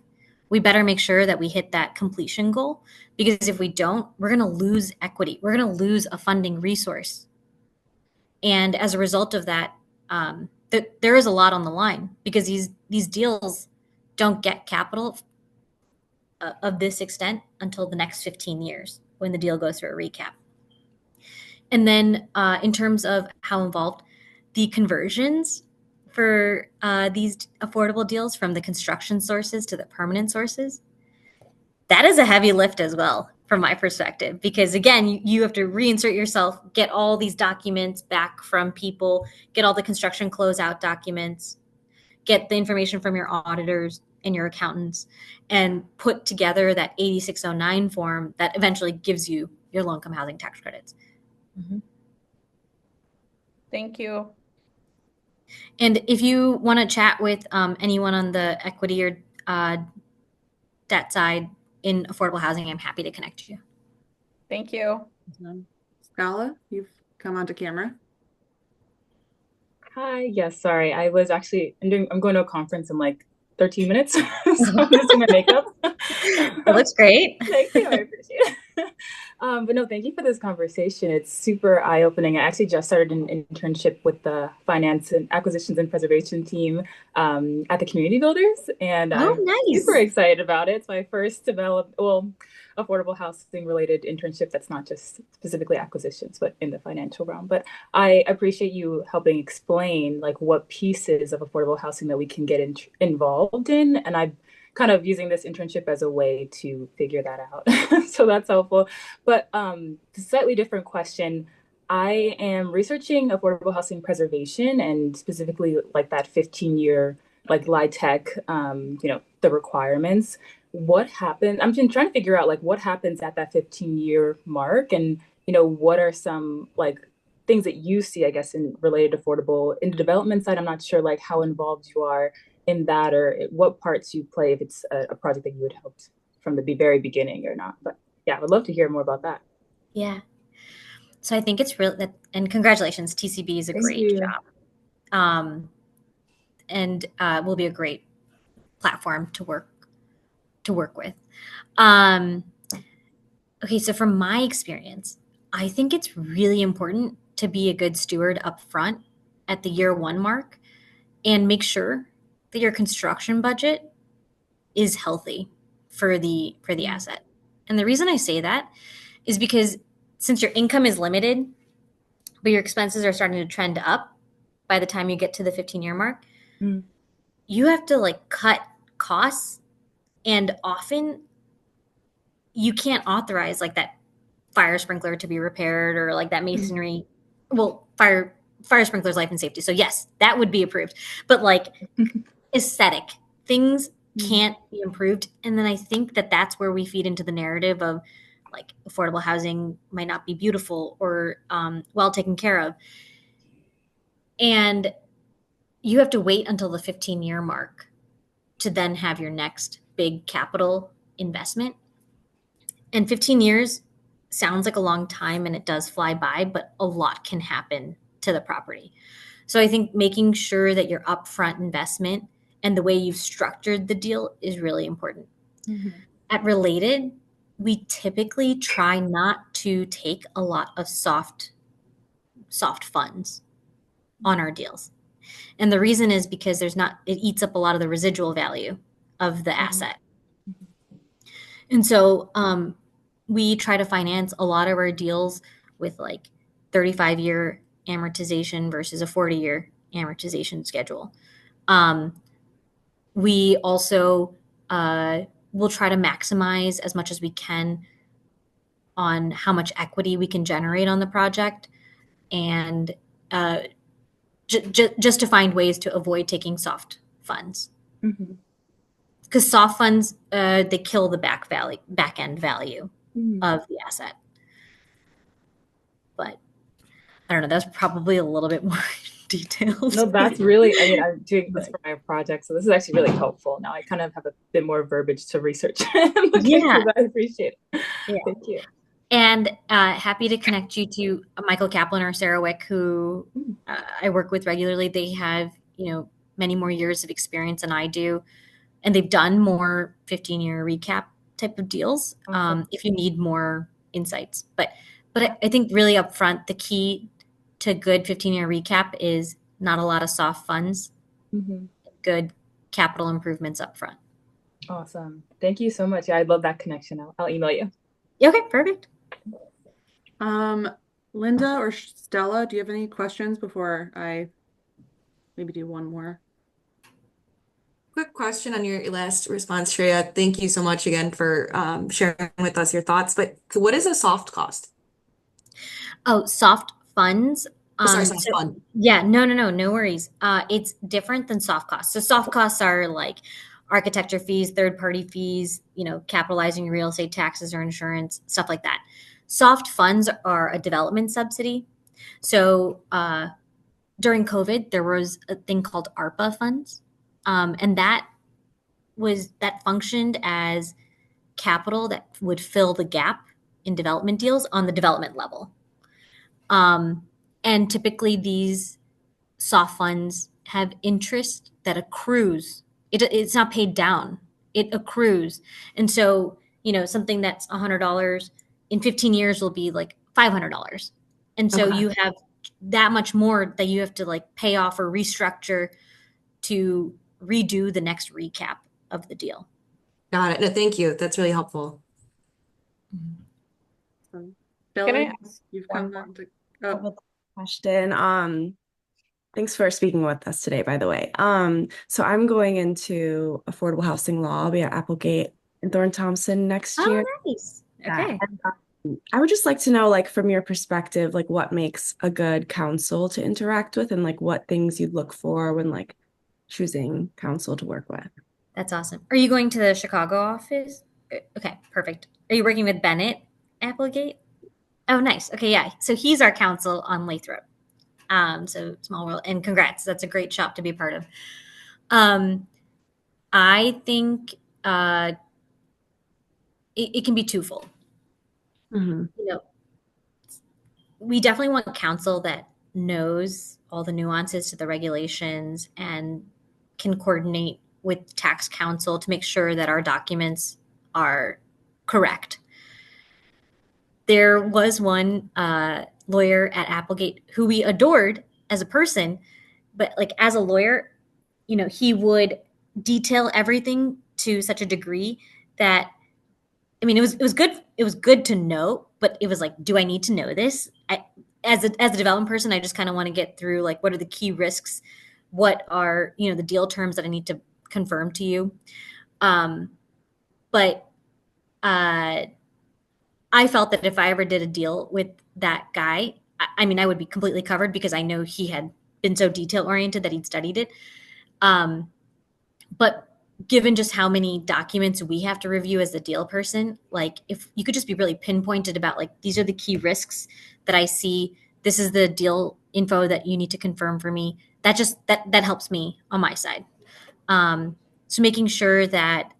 we better make sure that we hit that completion goal. Because if we don't, we're going to lose equity. We're going to lose a funding resource. And as a result of that, there is a lot on the line because these deals don't get capital of this extent until the next 15 years when the deal goes through a recap. And then in terms of how involved, the conversions for these affordable deals from the construction sources to the permanent sources, that is a heavy lift as well from my perspective, because again, you have to reinsert yourself, get all these documents back from people, get all the construction closeout documents, get the information from your auditors and your accountants, and put together that 8609 form that eventually gives you your low-income housing tax credits. Mm-hmm. Thank you. And if you want to chat with anyone on the equity or debt side in affordable housing, I'm happy to connect you. Thank you. Scala, you've come onto camera. Hi, yes, sorry. I'm going to a conference in like 13 minutes. So I'm just doing my makeup. It looks great. Thank you, I appreciate it. But no, thank you for this conversation. It's super eye-opening. I actually just started an internship with the finance and acquisitions and preservation team at the Community Builders, and I'm super excited about it. It's my first affordable housing related internship that's not just specifically acquisitions, but in the financial realm. But I appreciate you helping explain like what pieces of affordable housing that we can get involved in, and I'm kind of using this internship as a way to figure that out. So that's helpful. But slightly different question. I am researching affordable housing preservation and specifically like that 15-year like LIHTC, the requirements. What happened? I'm just trying to figure out like what happens at that 15-year mark, and what are some like things that you see, I guess, in related to affordable in the development side. I'm not sure like how involved you are in that or what parts you play if it's a project that you would help from the very beginning or not. But yeah, I would love to hear more about that. Yeah. So I think it's really, and congratulations, TCB is a great job. And will be a great platform to work with. Okay, so from my experience, I think it's really important to be a good steward up front at the year one mark and make sure that your construction budget is healthy for the asset. And the reason I say that is because since your income is limited, but your expenses are starting to trend up by the time you get to the 15-year mark, you have to like cut costs, and often you can't authorize like that fire sprinkler to be repaired or like that masonry. Well, fire sprinklers, life and safety. So yes, that would be approved. But like aesthetic things can't be improved. And then I think that that's where we feed into the narrative of like affordable housing might not be beautiful or well taken care of. And you have to wait until the 15-year mark to then have your next big capital investment. And 15 years sounds like a long time and it does fly by, but a lot can happen to the property. So I think making sure that your upfront investment and the way you've structured the deal is really important. At Related, we typically try not to take a lot of soft funds on our deals. And the reason is because it eats up a lot of the residual value of the asset. And so we try to finance a lot of our deals with like 35-year amortization versus a 40-year amortization schedule. We also will try to maximize as much as we can on how much equity we can generate on the project, and just to find ways to avoid taking soft funds. Because soft funds, they kill the back end value of the asset. But I don't know, that's probably a little bit more detailed. No, that's really, I'm doing this for my project, so this is actually really helpful. Now I kind of have a bit more verbiage to research. I appreciate it. Yeah. Thank you. And happy to connect you to Michael Kaplan or Sarah Wick, who I work with regularly. They have, many more years of experience than I do. And they've done more 15-year recap type of deals if you need more insights. But I think really upfront, the key to good 15-year recap is not a lot of soft funds, good capital improvements upfront. Awesome. Thank you so much. Yeah, I love that connection. I'll email you. Okay, perfect. Linda or Stella, do you have any questions before I maybe do one more. Quick question on your last response, Shreya. Thank you so much again for sharing with us your thoughts. But what is a soft cost? Oh, soft funds. Oh, sorry, soft So fund. yeah, no worries. It's different than soft costs. So soft costs are like architecture fees, third party fees, capitalizing real estate taxes or insurance, stuff like that. Soft funds are a development subsidy. So during COVID, there was a thing called ARPA funds, and that functioned as capital that would fill the gap in development deals on the development level. Um, and typically, these soft funds have interest that accrues. It's not paid down; it accrues. And so, something that's $100 in 15 years will be like $500. And so Okay. you have that much more that you have to like pay off or restructure to redo the next recap of the deal. Got it. No, thank you. That's really helpful. So, Can I Billy, ask you've one come more back to. I Oh, have a question. Thanks for speaking with us today, by the way. So I'm going into affordable housing law. I'll be at Applegate and Thorne Thompson next Oh, year. nice. Yeah. Okay. And, I would just like to know, like, from your perspective, like what makes a good counsel to interact with and like what things you'd look for when like choosing counsel to work with. That's awesome. Are you going to the Chicago office? Okay, perfect. Are you working with Bennett Applegate? Oh, nice. Okay, yeah. So he's our counsel on Lathrop. So small world, and congrats. That's a great shop to be a part of. Um, I think it can be twofold. Mm-hmm. We definitely want counsel that knows all the nuances to the regulations and can coordinate with tax counsel to make sure that our documents are correct. There was one lawyer at Applegate who we adored as a person, but like as a lawyer, he would detail everything to such a degree that I mean, it was good. It was good to know, but it was like, do I need to know this? As a development person, I just kind of want to get through like what are the key risks, what are the deal terms that I need to confirm to you. But I felt that if I ever did a deal with that guy, I mean, I would be completely covered because I know he had been so detail oriented that he'd studied it. But given just how many documents we have to review as a deal person, like if you could just be really pinpointed about like these are the key risks that I see, this is the deal info that you need to confirm for me. That helps me on my side. So making sure that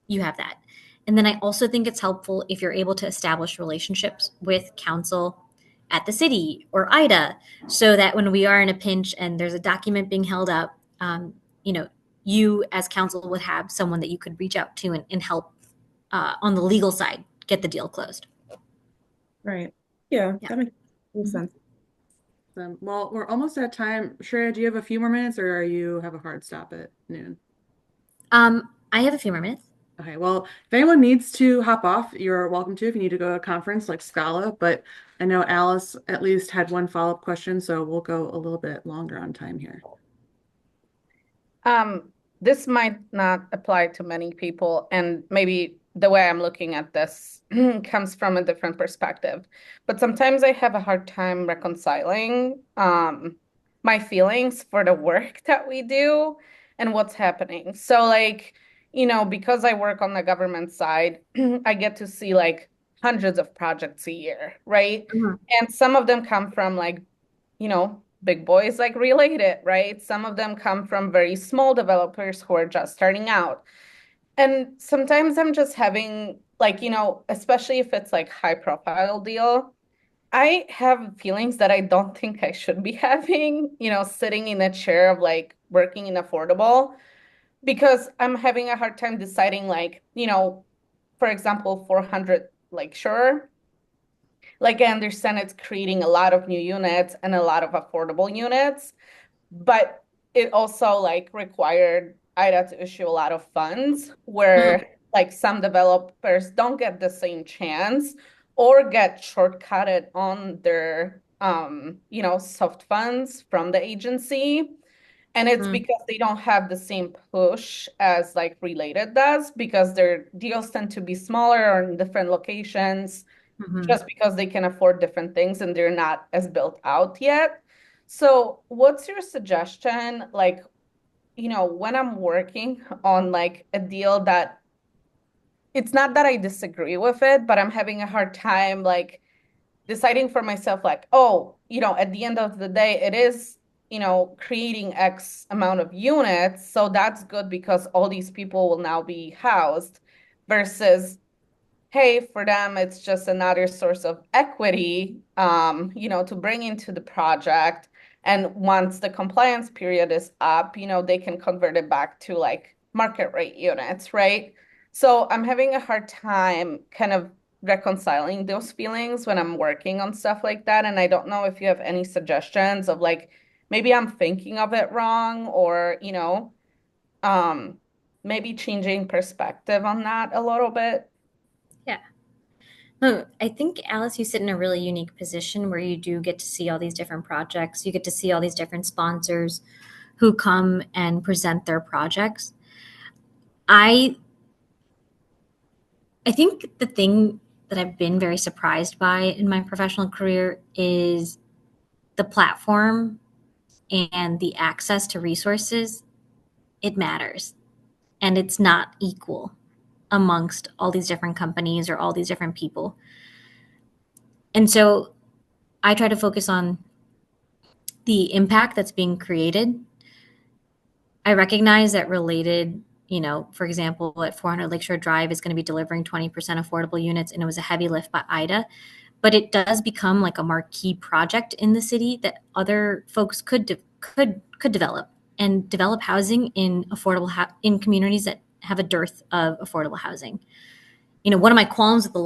you have that. And then I also think it's helpful if you're able to establish relationships with counsel at the city or IDA so that when we are in a pinch and there's a document being held up, you as counsel would have someone that you could reach out to and help on the legal side get the deal closed. Right. Yeah, Yeah. that makes Mhm. sense. well, we're almost at time. Shreya, do you have a few more minutes, or you have a hard stop at noon? I have a few more minutes. Okay, well, if anyone needs to hop off, you're welcome to if you need to go to a conference like Scala, but I know Alice at least had one follow-up question, so we'll go a little bit longer on time here. This might not apply to many people, and maybe the way I'm looking at this comes from a different perspective. But sometimes I have a hard time reconciling my feelings for the work that we do and what's happening. So, like, because I work on the government side, I get to see like hundreds of projects a year, right? Mhm. And some of them come from like big boys like Related, right? Some of them come from very small developers who are just starting out. And sometimes I'm just having like, especially if it's like high profile deal, I have feelings that I don't think I should be having, sitting in a chair of like working in affordable because I'm having a hard time deciding like, for example, 400 Lakeshore. Like I understand it's creating a lot of new units and a lot of affordable units, but it also like required IDA to issue a lot of funds Mhm. where like some developers don't get the same chance or get shortcutted on their soft funds from the agency. And it's because they don't have the same push as like Related does, because their deals tend to be smaller or in different locations, just because they can afford different things and they're not as built out yet. So what's your suggestion? Like, when I'm working on like a deal that it's not that I disagree with it, but I'm having a hard time like deciding for myself, like, oh, at the end of the day, it is, creating X amount of units. So that's good because all these people will now be housed versus, hey, for them, it's just another source of equity, to bring into the project. And once the compliance period is up, they can convert it back to like market rate units, right? So I'm having a hard time kind of reconciling those feelings when I'm working on stuff like that. And I don't know if you have any suggestions of like, maybe I'm thinking of it wrong or, um, maybe changing perspective on that a little bit. Yeah. No, I think, Alice, you sit in a really unique position where you do get to see all these different projects. You get to see all these different sponsors who come and present their projects. I I think the thing that I've been very surprised by in my professional career is the platform and the access to resources. It matters, and it's not equal amongst all these different companies or all these different people. And so I try to focus on the impact that's being created. I recognize that Related, for example, at 400 Lakeshore Drive is going to be delivering 20% affordable units, and it was a heavy lift by IDA. But it does become like a marquee project in the city that other folks could develop and develop housing in in communities that have a dearth of affordable housing. One of my qualms with the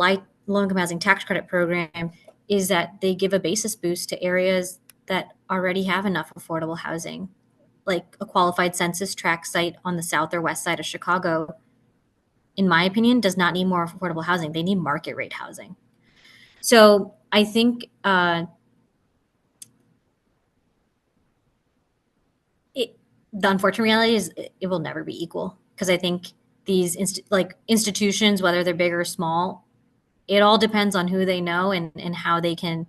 low income housing tax credit program is that they give a basis boost to areas that already have enough affordable housing, like a qualified census tract site on the south or west side of Chicago. In my opinion, does not need more affordable housing. They need market rate housing. So I think the unfortunate reality is it will never be equal, because I think these institutions, whether they're big or small, it all depends on who they know and how they can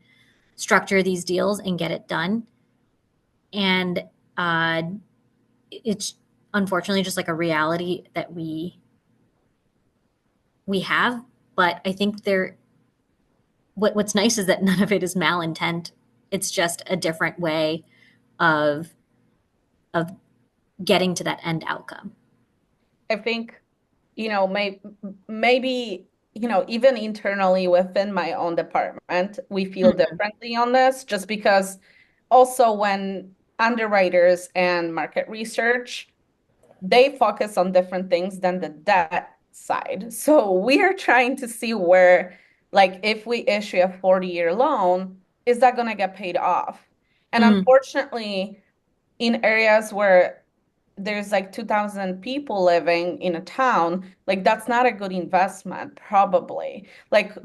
structure these deals and get it done. And it's unfortunately just like a reality that we have. But I think what's nice is that none of it is malintent. It's just a different way of of getting to that end outcome. I think, maybe, even internally within my own department, we feel differently on this, just because also when underwriters and market research, they focus on different things than the debt side. So we are trying to see where, like, if we issue a 40-year loan, is that going to get paid off? And unfortunately, in areas where there's like 2,000 people living in a town, like that's not a good investment, probably. Like,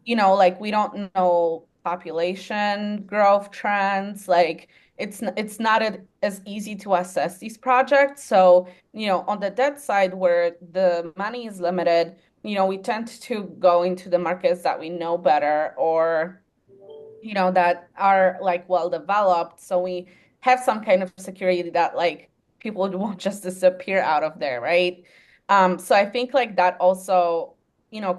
like we don't know population growth trends. Like it's not as easy to assess these projects. So, on the debt side where the money is limited, we tend to go into the markets that we know better or that are like well developed. So we have some kind of security that like people won't just disappear out of there, right? So I think like that also,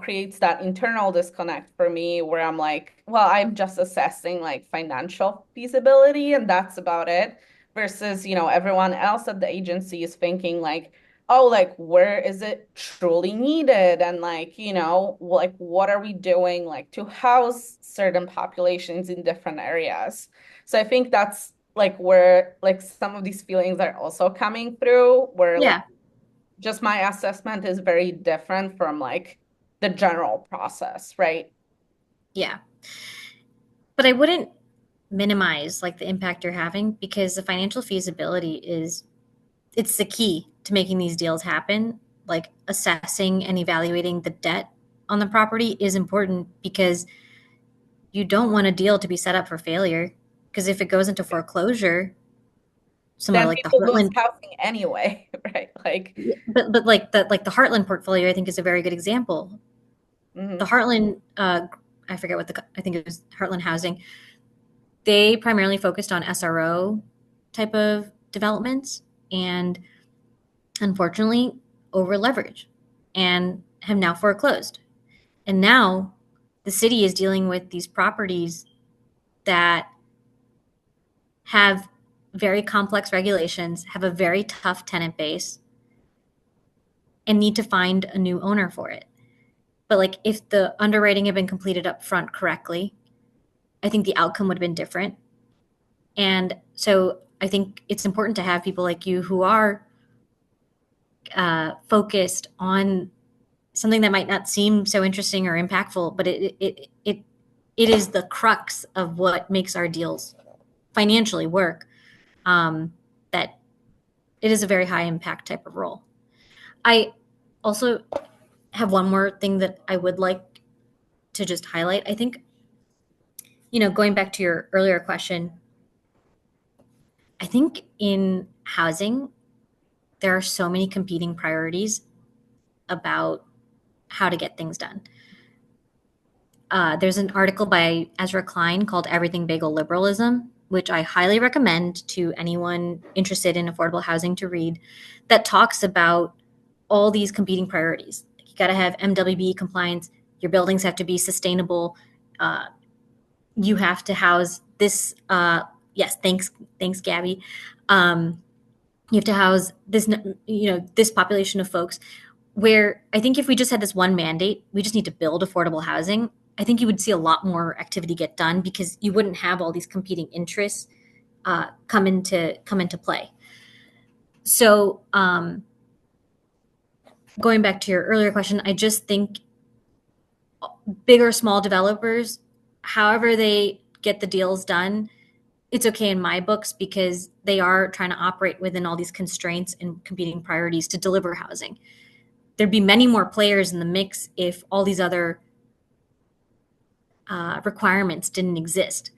creates that internal disconnect for me where I'm like, well, I'm just assessing like financial feasibility and that's about it. Versus, everyone else at the agency is thinking like, oh, like where is it truly needed? And like, like what are we doing like to house certain populations in different areas? So I think that's like where like some of these feelings are also coming through, where like Yeah. just my assessment is very different from like the general process, right? Yeah. But I wouldn't minimize like the impact you're having, because the financial feasibility it's the key to making these deals happen. Like assessing and evaluating the debt on the property is important, because you don't want a deal to be set up for failure, because if it goes into foreclosure, somewhere Then like the people lose Heartland, housing anyway, right? Like, but like the Heartland portfolio, I think is a very good example. The Heartland, I forget I think it was Heartland Housing. They primarily focused on SRO type of developments and unfortunately over leverage and have now foreclosed. And now the city is dealing with these properties that have very complex regulations, have a very tough tenant base, and need to find a new owner for it. But like if the underwriting had been completed up front correctly, I think the outcome would have been different. And so I think it's important to have people like you who are focused on something that might not seem so interesting or impactful, but it is the crux of what makes our deals financially work. That it is a very high impact type of role. I also have one more thing that I would like to just highlight. I think, going back to your earlier question, I think in housing, there are so many competing priorities about how to get things done. There's an article by Ezra Klein called Everything Bagel Liberalism, which I highly recommend to anyone interested in affordable housing to read, that talks about all these competing priorities. You got to have MWB compliance. Your buildings have to be sustainable. You have to house this. Yes, thanks, Gabby. You have to house this, this population of folks. Where I think if we just had this one mandate, we just need to build affordable housing. I think you would see a lot more activity get done because you wouldn't have all these competing interests come into play. So going back to your earlier question, I just think big or small developers, however they get the deals done, it's okay in my books because they are trying to operate within all these constraints and competing priorities to deliver housing. There'd be many more players in the mix if all these other requirements didn't exist.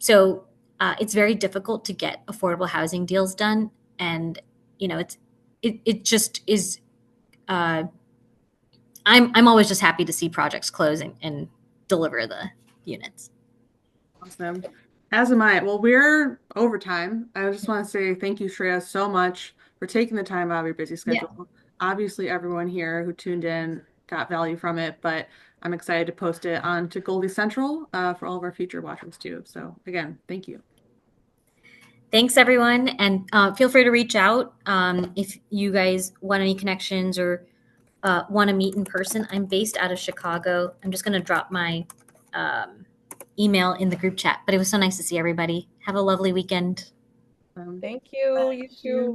So it's very difficult to get affordable housing deals done, and it just is. I'm always just happy to see projects close and deliver the units. Awesome. As am I. Well, we're over time. I just want to say thank you, Shreya, so much for taking the time out of your busy schedule. Yeah. Obviously, everyone here who tuned in got value from it, but I'm excited to post it onto Goldie Central for all of our future watchers too. So again, thank you. Thanks, everyone. And feel free to reach out if you guys want any connections or want to meet in person. I'm based out of Chicago. I'm just going to drop my email in the group chat, but it was so nice to see everybody. Have a lovely weekend. Thank you. You too.